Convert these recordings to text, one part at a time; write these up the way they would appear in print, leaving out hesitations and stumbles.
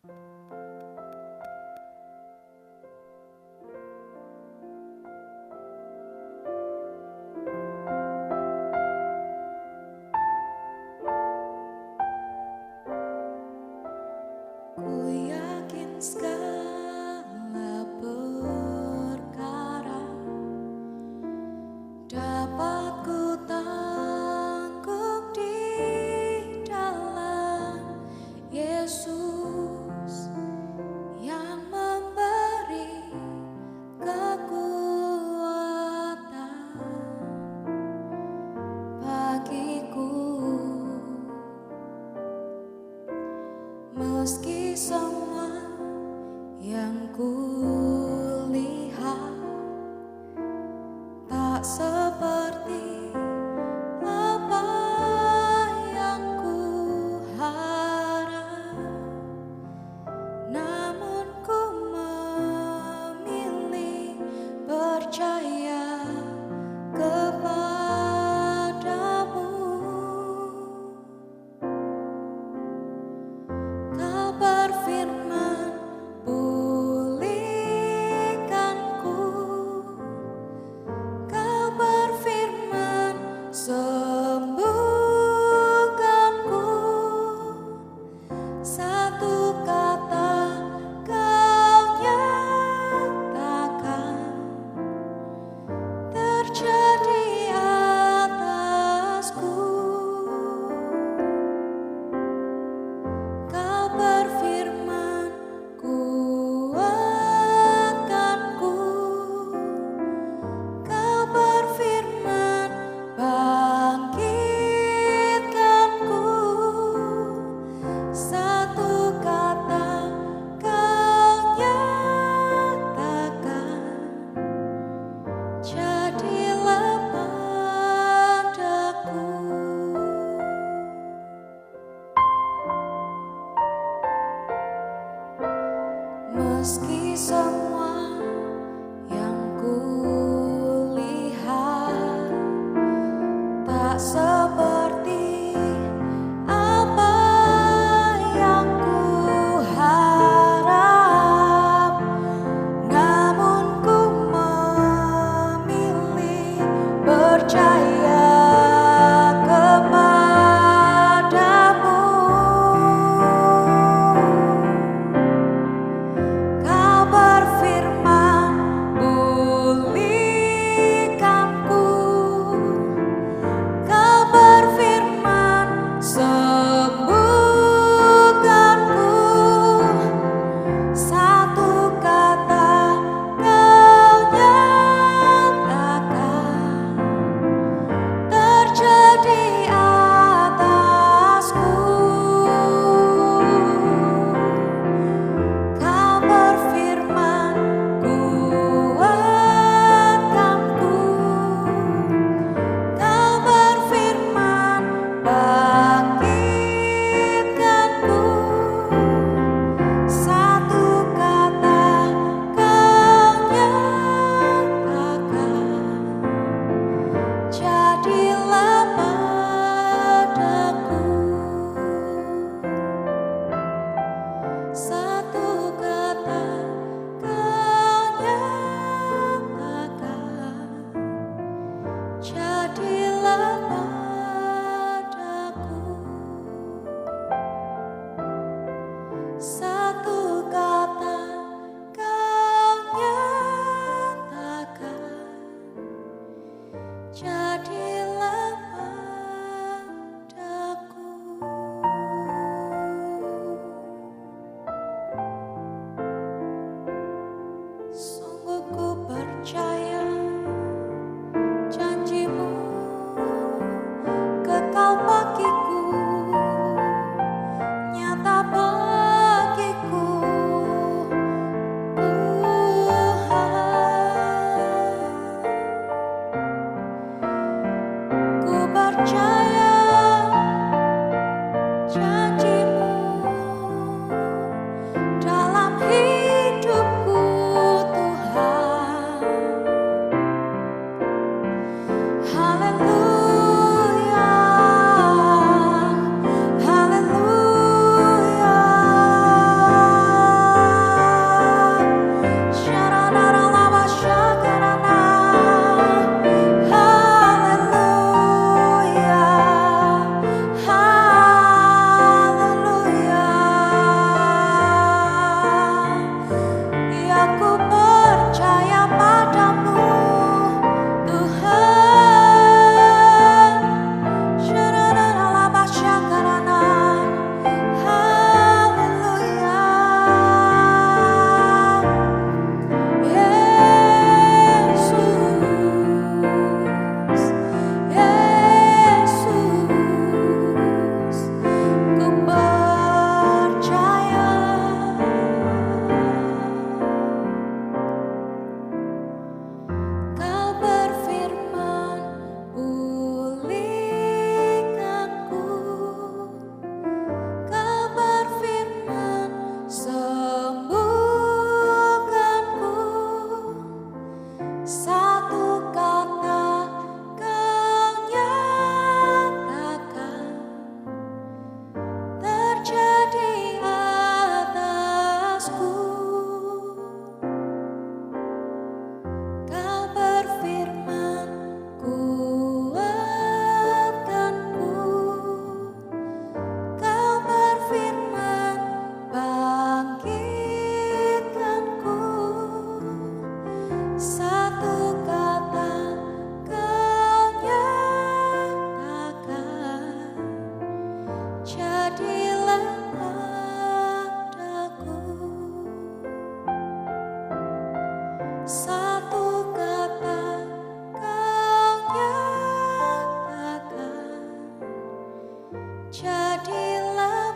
Ku yakin segala perkara dapat ku tanggung di dalam Yesus yang memberi kekuatan bagiku. Meski semua yang ku lihat tak seperti apa yang ku harap, namun ku memilih percaya kepadamu. Kau berfirman, pulihlah jadilah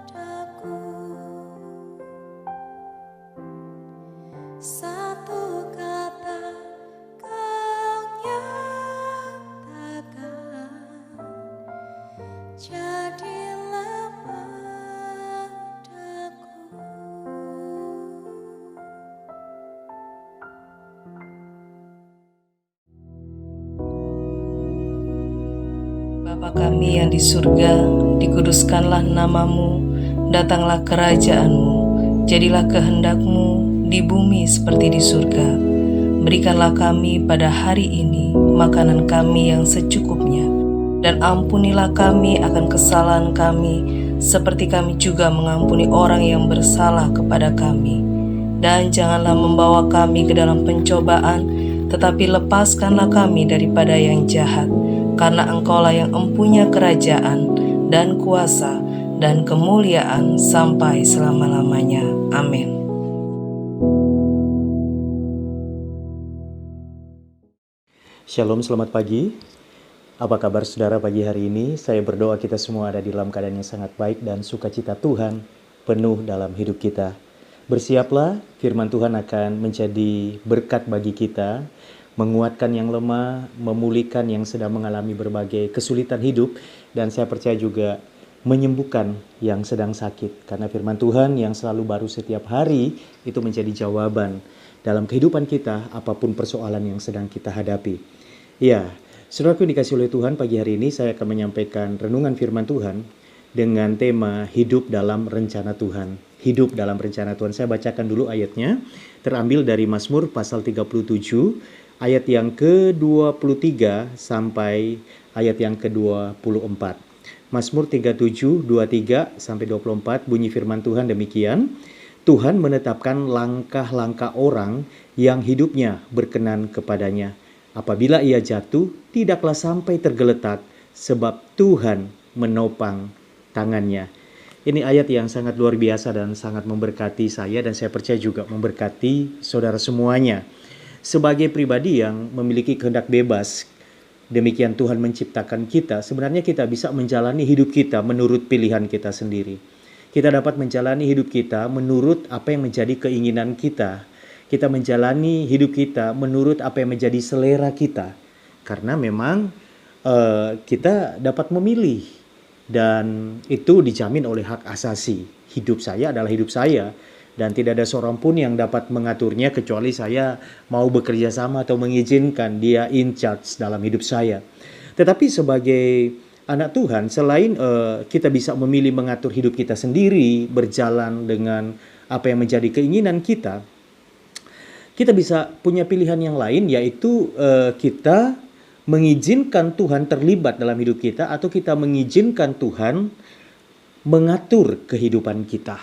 padaku satu kata kau nyatakan, jadilah padaku. Bapa kami yang di surga, dikuduskanlah namamu, datanglah kerajaanmu, jadilah kehendak-Mu di bumi seperti di surga. Berikanlah kami pada hari ini makanan kami yang secukupnya, dan ampunilah kami akan kesalahan kami, seperti kami juga mengampuni orang yang bersalah kepada kami. Dan janganlah membawa kami ke dalam pencobaan, tetapi lepaskanlah kami daripada yang jahat. Karena Engkaulah yang empunya kerajaan dan kuasa dan kemuliaan sampai selama-lamanya. Amin. Shalom, selamat pagi. Apa kabar saudara pagi hari ini? Saya berdoa kita semua ada di dalam keadaan yang sangat baik dan sukacita Tuhan penuh dalam hidup kita. Bersiaplah, firman Tuhan akan menjadi berkat bagi kita, menguatkan yang lemah, memulihkan yang sedang mengalami berbagai kesulitan hidup, dan saya percaya juga menyembuhkan yang sedang sakit. Karena firman Tuhan yang selalu baru setiap hari itu menjadi jawaban dalam kehidupan kita apapun persoalan yang sedang kita hadapi. Ya, saudaraku dikasih oleh Tuhan, pagi hari ini saya akan menyampaikan renungan firman Tuhan dengan tema hidup dalam rencana Tuhan. Hidup dalam rencana Tuhan. Saya bacakan dulu ayatnya, terambil dari Mazmur pasal 37, ayat yang ke-23 sampai ayat yang ke-24. Mazmur 37, 23 sampai 24, bunyi firman Tuhan demikian. Tuhan menetapkan langkah-langkah orang yang hidupnya berkenan kepadanya. Apabila ia jatuh, tidaklah sampai tergeletak, sebab Tuhan menopang tangannya. Ini ayat yang sangat luar biasa dan sangat memberkati saya, dan saya percaya juga memberkati saudara semuanya. Sebagai pribadi yang memiliki kehendak bebas, demikian Tuhan menciptakan kita, sebenarnya kita bisa menjalani hidup kita menurut pilihan kita sendiri. Kita dapat menjalani hidup kita menurut apa yang menjadi keinginan kita. Kita menjalani hidup kita menurut apa yang menjadi selera kita. Karena memang kita dapat memilih, dan itu dijamin oleh hak asasi. Hidup saya adalah hidup saya. Dan tidak ada seorang pun yang dapat mengaturnya kecuali saya mau bekerja sama atau mengizinkan dia in charge dalam hidup saya. Tetapi sebagai anak Tuhan, selain kita bisa memilih mengatur hidup kita sendiri, berjalan dengan apa yang menjadi keinginan kita, kita bisa punya pilihan yang lain, yaitu kita mengizinkan Tuhan terlibat dalam hidup kita, atau kita mengizinkan Tuhan mengatur kehidupan kita.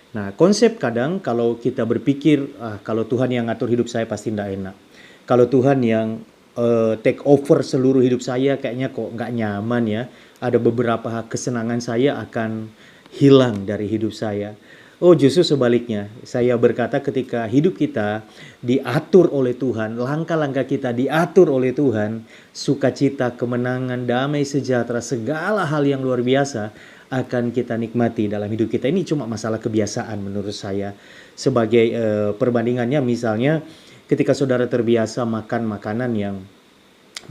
Nah, konsep kadang kalau kita berpikir, kalau Tuhan yang ngatur hidup saya pasti tidak enak. Kalau Tuhan yang take over seluruh hidup saya, kayaknya kok nggak nyaman ya. Ada beberapa kesenangan saya akan hilang dari hidup saya. Oh, justru sebaliknya. Saya berkata ketika hidup kita diatur oleh Tuhan, langkah-langkah kita diatur oleh Tuhan, sukacita, kemenangan, damai sejahtera, segala hal yang luar biasa akan kita nikmati dalam hidup kita. Ini cuma masalah kebiasaan menurut saya. Sebagai perbandingannya, misalnya ketika saudara terbiasa makan makanan yang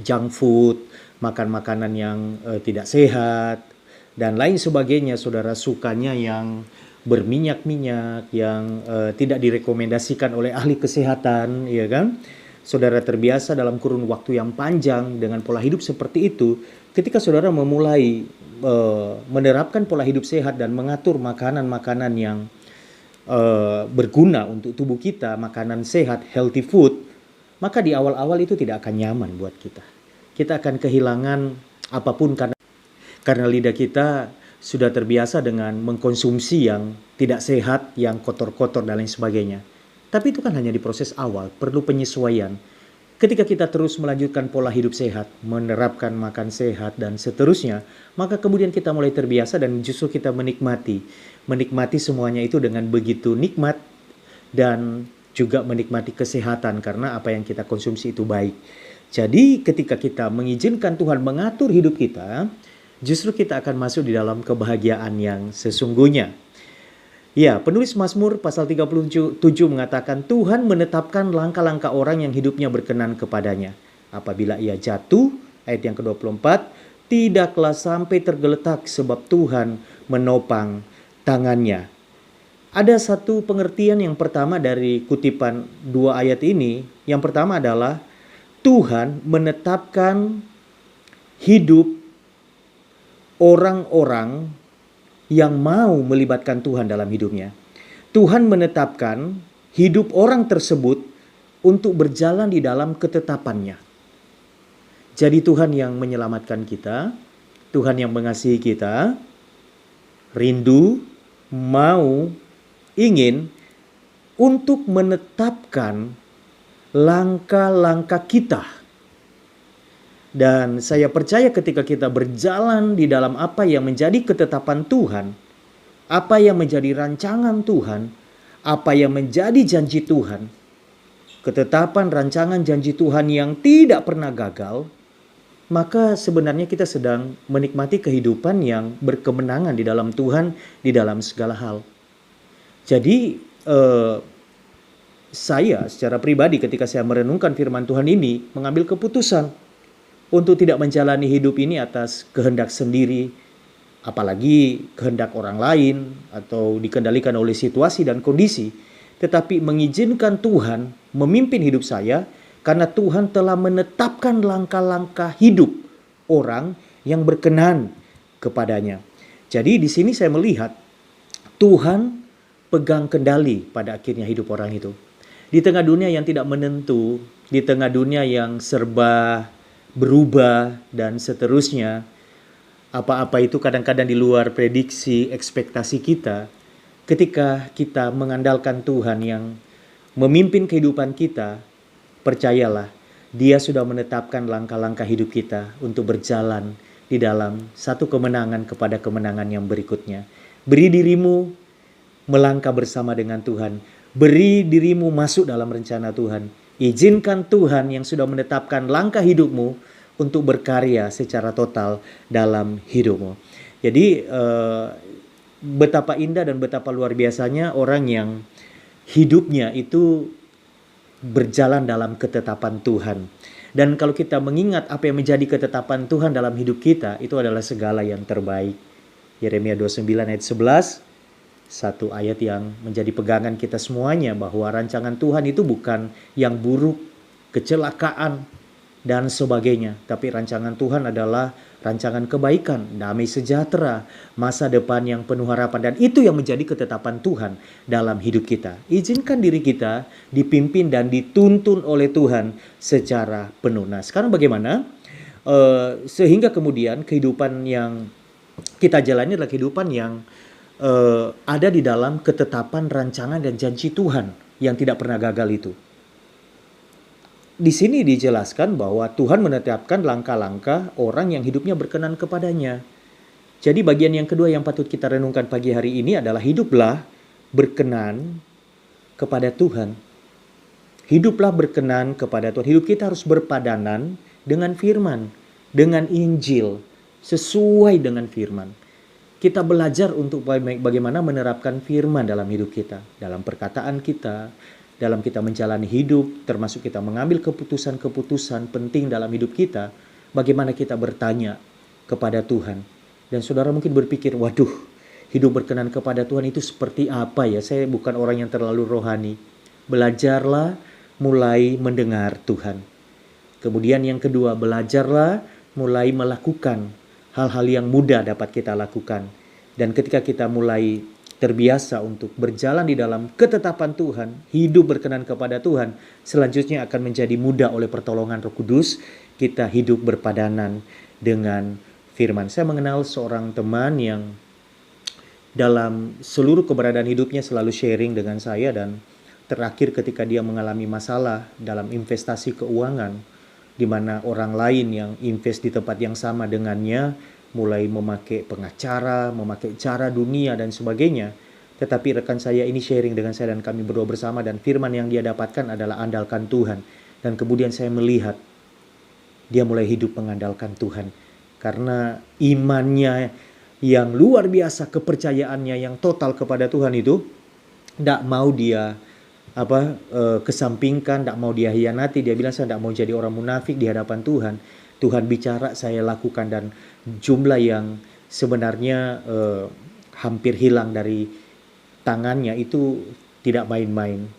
junk food, makan makanan yang tidak sehat, dan lain sebagainya, saudara sukanya yang berminyak-minyak, yang tidak direkomendasikan oleh ahli kesehatan, ya kan? Saudara terbiasa dalam kurun waktu yang panjang dengan pola hidup seperti itu. Ketika saudara memulai menerapkan pola hidup sehat dan mengatur makanan-makanan yang berguna untuk tubuh kita, makanan sehat, healthy food, maka di awal-awal itu tidak akan nyaman buat kita. Kita akan kehilangan apapun karena lidah kita sudah terbiasa dengan mengkonsumsi yang tidak sehat, yang kotor-kotor dan lain sebagainya. Tapi itu kan hanya di proses awal, perlu penyesuaian. Ketika kita terus melanjutkan pola hidup sehat, menerapkan makan sehat dan seterusnya, maka kemudian kita mulai terbiasa dan justru kita menikmati semuanya itu dengan begitu nikmat, dan juga menikmati kesehatan karena apa yang kita konsumsi itu baik. Jadi ketika kita mengizinkan Tuhan mengatur hidup kita, justru kita akan masuk di dalam kebahagiaan yang sesungguhnya. Ya, penulis Mazmur pasal 37 mengatakan Tuhan menetapkan langkah-langkah orang yang hidupnya berkenan kepadanya. Apabila ia jatuh, ayat yang ke-24, tidaklah sampai tergeletak sebab Tuhan menopang tangannya. Ada satu pengertian yang pertama dari kutipan dua ayat ini. Yang pertama adalah Tuhan menetapkan hidup orang-orang yang mau melibatkan Tuhan dalam hidupnya. Tuhan menetapkan hidup orang tersebut untuk berjalan di dalam ketetapannya. Jadi Tuhan yang menyelamatkan kita, Tuhan yang mengasihi kita, rindu, mau, ingin untuk menetapkan langkah-langkah kita. Dan saya percaya ketika kita berjalan di dalam apa yang menjadi ketetapan Tuhan, apa yang menjadi rancangan Tuhan, apa yang menjadi janji Tuhan, ketetapan rancangan janji Tuhan yang tidak pernah gagal, maka sebenarnya kita sedang menikmati kehidupan yang berkemenangan di dalam Tuhan, di dalam segala hal. Jadi saya secara pribadi ketika saya merenungkan firman Tuhan ini, mengambil keputusan untuk tidak menjalani hidup ini atas kehendak sendiri, apalagi kehendak orang lain atau dikendalikan oleh situasi dan kondisi, tetapi mengizinkan Tuhan memimpin hidup saya karena Tuhan telah menetapkan langkah-langkah hidup orang yang berkenan kepadanya. Jadi di sini saya melihat Tuhan pegang kendali pada akhirnya hidup orang itu. Di tengah dunia yang tidak menentu, di tengah dunia yang serba berubah dan seterusnya, apa-apa itu kadang-kadang di luar prediksi, ekspektasi kita. Ketika kita mengandalkan Tuhan yang memimpin kehidupan kita, percayalah, Dia sudah menetapkan langkah-langkah hidup kita untuk berjalan di dalam satu kemenangan kepada kemenangan yang berikutnya. Beri dirimu melangkah bersama dengan Tuhan. Beri dirimu masuk dalam rencana Tuhan. Izinkan Tuhan yang sudah menetapkan langkah hidupmu untuk berkarya secara total dalam hidupmu. Jadi betapa indah dan betapa luar biasanya orang yang hidupnya itu berjalan dalam ketetapan Tuhan. Dan kalau kita mengingat apa yang menjadi ketetapan Tuhan dalam hidup kita, itu adalah segala yang terbaik. Yeremia 29 ayat 11. Satu ayat yang menjadi pegangan kita semuanya, bahwa rancangan Tuhan itu bukan yang buruk, kecelakaan, dan sebagainya. Tapi rancangan Tuhan adalah rancangan kebaikan, damai sejahtera, masa depan yang penuh harapan. Dan itu yang menjadi ketetapan Tuhan dalam hidup kita. Izinkan diri kita dipimpin dan dituntun oleh Tuhan secara penuh. Nah, sekarang bagaimana? Sehingga kemudian kehidupan yang kita jalani adalah kehidupan yang ada di dalam ketetapan, rancangan, dan janji Tuhan yang tidak pernah gagal itu. Di sini dijelaskan bahwa Tuhan menetapkan langkah-langkah orang yang hidupnya berkenan kepadanya. Jadi bagian yang kedua yang patut kita renungkan pagi hari ini adalah hiduplah berkenan kepada Tuhan. Hiduplah berkenan kepada Tuhan. Hidup kita harus berpadanan dengan firman, dengan Injil, sesuai dengan firman. Kita belajar untuk bagaimana menerapkan firman dalam hidup kita, dalam perkataan kita, dalam kita menjalani hidup, termasuk kita mengambil keputusan-keputusan penting dalam hidup kita, bagaimana kita bertanya kepada Tuhan. Dan saudara mungkin berpikir, waduh, hidup berkenan kepada Tuhan itu seperti apa ya? Saya bukan orang yang terlalu rohani. Belajarlah mulai mendengar Tuhan. Kemudian yang kedua, belajarlah mulai melakukan hal-hal yang mudah dapat kita lakukan. Dan ketika kita mulai terbiasa untuk berjalan di dalam ketetapan Tuhan, hidup berkenan kepada Tuhan, selanjutnya akan menjadi mudah oleh pertolongan Roh Kudus, kita hidup berpadanan dengan firman. Saya mengenal seorang teman yang dalam seluruh keberadaan hidupnya selalu sharing dengan saya, dan terakhir ketika dia mengalami masalah dalam investasi keuangan, di mana orang lain yang invest di tempat yang sama dengannya mulai memakai pengacara, memakai cara dunia dan sebagainya. Tetapi rekan saya ini sharing dengan saya dan kami berdoa bersama, dan firman yang dia dapatkan adalah andalkan Tuhan. Dan kemudian saya melihat dia mulai hidup mengandalkan Tuhan. Karena imannya yang luar biasa, kepercayaannya yang total kepada Tuhan itu, tidak mau dia kesampingkan, tidak mau dia hianati. Dia bilang, saya tidak mau jadi orang munafik di hadapan Tuhan. Tuhan bicara, saya lakukan. Dan jumlah yang sebenarnya hampir hilang dari tangannya itu tidak main-main,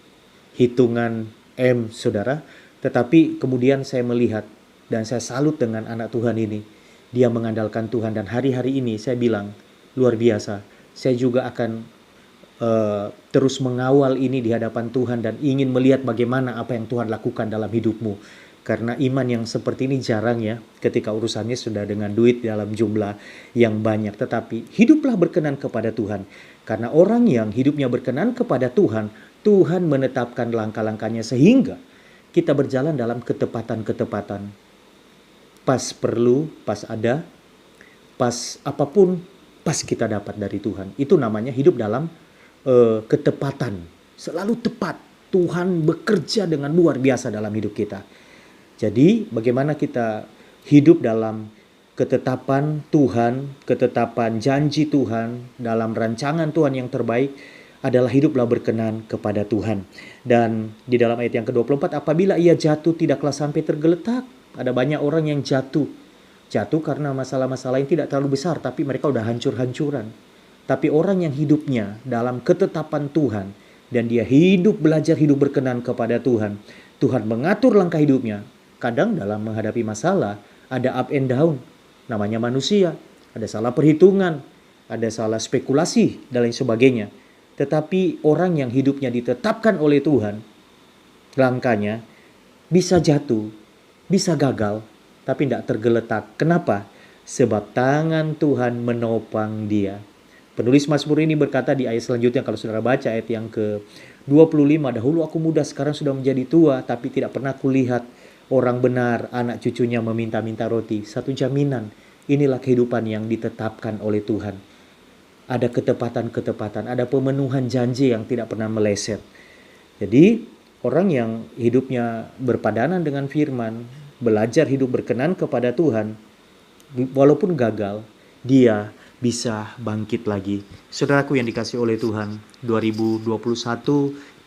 hitungan M, saudara. Tetapi kemudian saya melihat dan saya salut dengan anak Tuhan ini. Dia mengandalkan Tuhan, dan hari-hari ini saya bilang luar biasa. Saya juga akan terus mengawal ini di hadapan Tuhan dan ingin melihat bagaimana apa yang Tuhan lakukan dalam hidupmu. Karena iman yang seperti ini jarang ya, ketika urusannya sudah dengan duit dalam jumlah yang banyak. Tetapi hiduplah berkenan kepada Tuhan. Karena orang yang hidupnya berkenan kepada Tuhan, Tuhan menetapkan langkah-langkahnya sehingga kita berjalan dalam ketepatan-ketepatan. Pas perlu, pas ada, pas apapun, pas kita dapat dari Tuhan. Itu namanya hidup dalam ketepatan. Selalu tepat. Tuhan bekerja dengan luar biasa dalam hidup kita. Jadi bagaimana kita hidup dalam ketetapan Tuhan, ketetapan janji Tuhan, dalam rancangan Tuhan yang terbaik adalah hiduplah berkenan kepada Tuhan. Dan di dalam ayat yang ke-24, apabila ia jatuh tidaklah sampai tergeletak. Ada banyak orang yang jatuh karena masalah-masalah yang tidak terlalu besar, tapi mereka udah hancur-hancuran. Tapi orang yang hidupnya dalam ketetapan Tuhan dan dia belajar hidup berkenan kepada Tuhan, Tuhan mengatur langkah hidupnya. Kadang dalam menghadapi masalah ada up and down, namanya manusia, ada salah perhitungan, ada salah spekulasi dan lain sebagainya. Tetapi orang yang hidupnya ditetapkan oleh Tuhan, langkahnya bisa jatuh, bisa gagal, tapi tidak tergeletak. Kenapa? Sebab tangan Tuhan menopang dia. Penulis Mazmur ini berkata di ayat selanjutnya, kalau saudara baca ayat yang ke-25, dahulu aku muda, sekarang sudah menjadi tua, tapi tidak pernah kulihat orang benar, anak cucunya meminta-minta roti. Satu jaminan, inilah kehidupan yang ditetapkan oleh Tuhan. Ada ketepatan-ketepatan, ada pemenuhan janji yang tidak pernah meleset. Jadi orang yang hidupnya berpadanan dengan firman, belajar hidup berkenan kepada Tuhan, walaupun gagal, dia bisa bangkit lagi. Saudaraku yang dikasih oleh Tuhan, 2021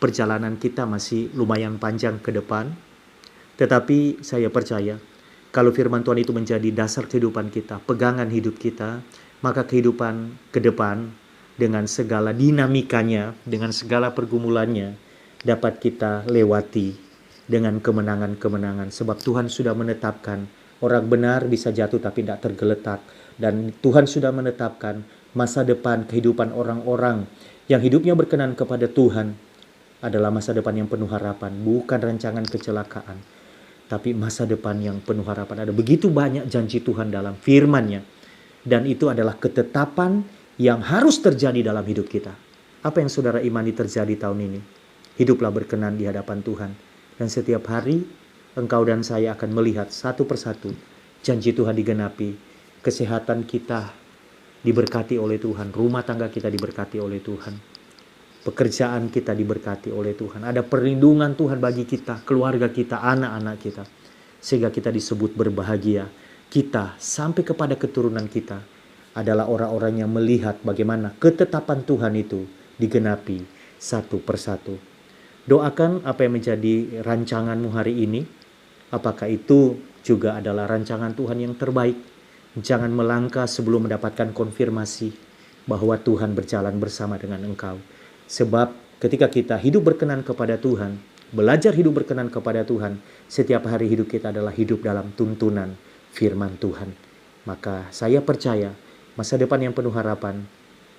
perjalanan kita masih lumayan panjang ke depan. Tetapi saya percaya, kalau firman Tuhan itu menjadi dasar kehidupan kita, pegangan hidup kita, maka kehidupan ke depan dengan segala dinamikanya, dengan segala pergumulannya, dapat kita lewati dengan kemenangan-kemenangan. Sebab Tuhan sudah menetapkan orang benar bisa jatuh tapi tidak tergeletak. Dan Tuhan sudah menetapkan masa depan kehidupan orang-orang yang hidupnya berkenan kepada Tuhan adalah masa depan yang penuh harapan, bukan rancangan kecelakaan, tapi masa depan yang penuh harapan. Ada begitu banyak janji Tuhan dalam firman-Nya, dan itu adalah ketetapan yang harus terjadi dalam hidup kita. Apa yang saudara imani terjadi tahun ini? Hiduplah berkenan di hadapan Tuhan, dan setiap hari engkau dan saya akan melihat satu persatu janji Tuhan digenapi. Kesehatan kita diberkati oleh Tuhan, rumah tangga kita diberkati oleh Tuhan, pekerjaan kita diberkati oleh Tuhan. Ada perlindungan Tuhan bagi kita, keluarga kita, anak-anak kita, sehingga kita disebut berbahagia. Kita sampai kepada keturunan kita adalah orang-orang yang melihat bagaimana ketetapan Tuhan itu digenapi satu persatu. Doakan apa yang menjadi rancanganmu hari ini, apakah itu juga adalah rancangan Tuhan yang terbaik. Jangan melangkah sebelum mendapatkan konfirmasi bahwa Tuhan berjalan bersama dengan engkau. Sebab ketika kita hidup berkenan kepada Tuhan, belajar hidup berkenan kepada Tuhan, setiap hari hidup kita adalah hidup dalam tuntunan firman Tuhan. Maka saya percaya masa depan yang penuh harapan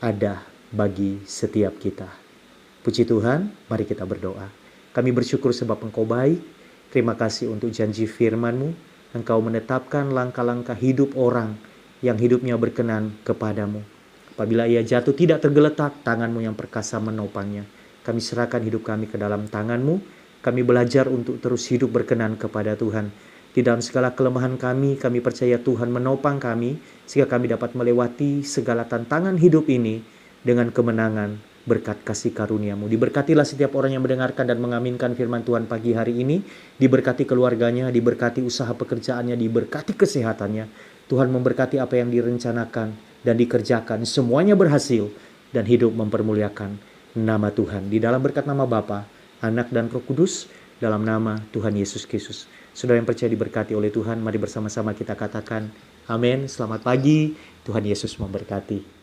ada bagi setiap kita. Puji Tuhan, mari kita berdoa. Kami bersyukur sebab Engkau baik. Terima kasih untuk janji firman-Mu. Engkau menetapkan langkah-langkah hidup orang yang hidupnya berkenan kepadamu. Apabila ia jatuh tidak tergeletak, tangan-Mu yang perkasa menopangnya. Kami serahkan hidup kami ke dalam tangan-Mu. Kami belajar untuk terus hidup berkenan kepada Tuhan. Di dalam segala kelemahan kami percaya Tuhan menopang kami, sehingga kami dapat melewati segala tantangan hidup ini dengan kemenangan berkat kasih karunia-Mu. Diberkatilah setiap orang yang mendengarkan dan mengaminkan firman Tuhan pagi hari ini. Diberkati keluarganya, diberkati usaha pekerjaannya, diberkati kesehatannya. Tuhan memberkati apa yang direncanakan dan dikerjakan. Semuanya berhasil dan hidup mempermuliakan nama Tuhan. Di dalam berkat nama Bapa, Anak dan Roh Kudus, dalam nama Tuhan Yesus Kristus. Saudara yang percaya diberkati oleh Tuhan, mari bersama-sama kita katakan amin. Selamat pagi, Tuhan Yesus memberkati.